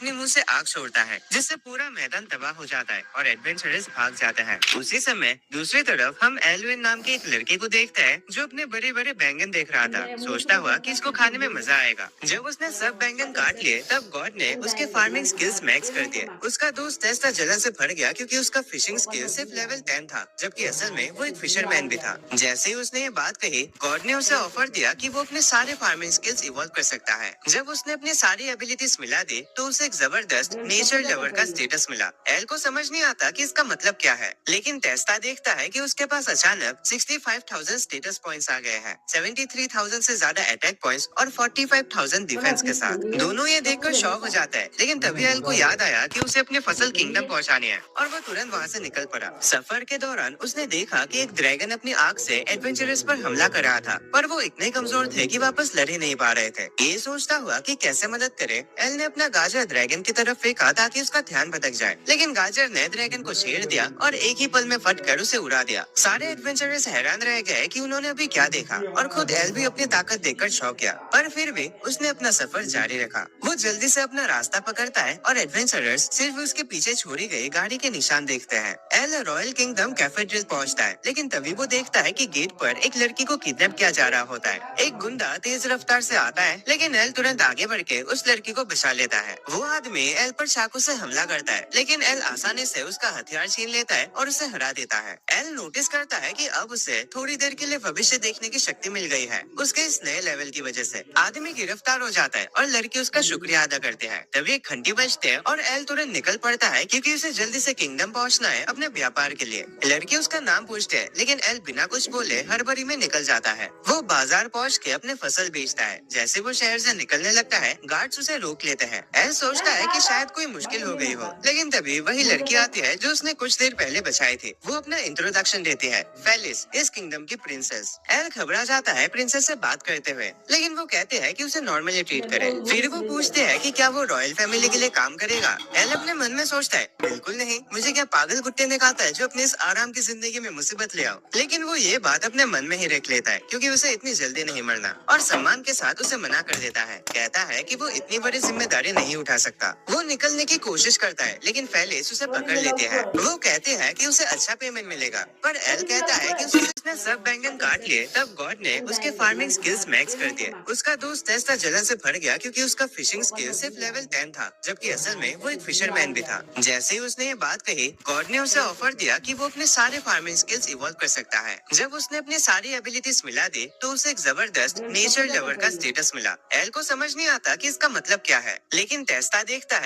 अपने मुंह से आग छोड़ता है जिससे पूरा मैदान तबाह हो जाता है और एडवेंचरस भाग जाता है। उसी समय दूसरी तरफ हम एल्विन नाम के एक लड़के को देखते हैं जो अपने बड़े बड़े बैंगन देख रहा था। सोचता हुआ कि इसको खाने में मजा आएगा। जब उसने सब बैंगन काट लिए तब गॉड ने उसके फार्मिंग स्किल्स मैक्स कर दिए। उसका दोस्त टेस्टा जलन से भर गया क्योंकि उसका फिशिंग स्किल सिर्फ लेवल 10 था, जबकि असल में वो एक फिशरमैन भी था। जैसे ही उसने ये बात कही, गॉड ने उसे ऑफर दिया कि वो अपने सारे फार्मिंग स्किल्स इवॉल्व कर सकता है। जब उसने अपनी सारी एबिलिटीज मिला दी तो उसे एक जबरदस्त नेचर लवर का स्टेटस मिला। एल को समझ नहीं आता कि इसका मतलब क्या है, लेकिन टेस्टा देखता है कि उसके पास अचानक 65,000 स्टेटस पॉइंट्स आ गए हैं, 73,000 से ज्यादा अटैक पॉइंट्स और 45,000 डिफेंस के साथ। दोनों ये देखकर शॉक हो जाता है, लेकिन तभी एल को याद आया कि उसे अपने फसल किंगडम पहुंचानी है और वो तुरंत वहां से निकल पड़ा। सफर के दौरान उसने देखा कि एक ड्रैगन अपनी आग से एडवेंचरस पर हमला कर रहा था, पर वो इतने कमजोर थे कि वापस लड़ ही नहीं पा रहे थे। ये सोचता हुआ कि कैसे मदद करे, एल ने अपना गाजर ड्रैगन की तरफ फेंका ताकि उसका ध्यान भटक जाए, लेकिन गाजर ने ड्रैगन को छेड़ दिया और एक ही पल में फटकर उसे उड़ा दिया। सारे एडवेंचरर्स हैरान रह गए कि उन्होंने अभी क्या देखा और खुद एल भी अपनी ताकत देखकर चौंक गया, पर फिर भी उसने अपना सफर जारी रखा। वो जल्दी से अपना रास्ता पकड़ता है और एडवेंचरर्स सिर्फ उसके पीछे छोड़ी गई गाड़ी के निशान देखते हैं। एल रॉयल किंगडम कैफेड्रिल पहुंचता है, लेकिन तभी वो देखता है कि गेट पर एक लड़की को किडनैप किया जा रहा होता है। एक गुंडा तेज रफ्तार से आता है, लेकिन एल तुरंत आगे बढ़ के उस लड़की को बचा लेता है। वो आदमी एल पर चाकू से हमला करता है, लेकिन एल आसानी से उसका हथियार छीन लेता है और उसे हरा देता है। एल नोटिस करता है कि अब उसे थोड़ी देर के लिए भविष्य देखने की शक्ति मिल गई है उसके इस नए लेवल की वजह से। आदमी गिरफ्तार हो जाता है और लड़की उसका शुक्रिया अदा करते हैं। तभी एक घंटी बजते है और एल तुरंत निकल पड़ता है क्योंकि उसे जल्दी से किंगडम पहुंचना है अपने व्यापार के लिए। लड़की उसका नाम पूछते है, लेकिन एल बिना कुछ बोले हड़बड़ी में निकल जाता है। वो बाजार पहुंच के अपने फसल बेचता है। जैसे वो शहर से निकलने लगता है, गार्ड्स उसे रोक लेते हैं। एल सोचता है कि शायद कोई मुश्किल हो गई हो, लेकिन तभी वही लड़की आती है जो उसने कुछ देर पहले बचाई थी। वो अपना इंट्रोडक्शन देती है, फेलिस इस किंगडम की प्रिंसेस। एल घबरा जाता है प्रिंसेस से बात करते हुए, लेकिन वो कहते हैं कि उसे नॉर्मली ट्रीट करे। फिर वो पूछते हैं कि क्या वो रॉयल फैमिली के लिए काम करेगा। एल अपने मन में सोचता है, बिल्कुल नहीं, मुझे क्या पागल कुत्ते ने कहा था जो अपने इस आराम की जिंदगी में मुसीबत ले आओ। लेकिन वो ये बात अपने मन में ही रख लेता है क्योंकि उसे इतनी जल्दी नहीं मरना, और सम्मान के साथ उसे मना कर देता है। कहता है कि वो इतनी बड़ी जिम्मेदारी नहीं उठा सकता। वो निकलने की कोशिश करता है, लेकिन फेलिस उसे पकड़ लेते हैं। वो कहते हैं कि उसे अच्छा पेमेंट मिलेगा, पर एल कहता है कि उसने सब बैंगन काट लिए तब गॉड ने उसके फार्मिंग स्किल्स मैक्स कर दिए। उसका दोस्त टेस्टा जलन से भर गया क्योंकि उसका फिशिंग स्किल सिर्फ लेवल 10 था, जबकि असल में वो एक फिशरमैन भी था। जैसे ही उसने ये बात कही, गॉड ने उसे ऑफर दिया कि वो अपने सारे फार्मिंग स्किल्स इवॉल्व कर सकता है। जब उसने अपनी सारी एबिलिटीज मिला दी तो उसे एक जबरदस्त नेचर लवर का स्टेटस मिला। एल को समझ नहीं आता कि इसका मतलब क्या है, लेकिन टेस्टा देखता है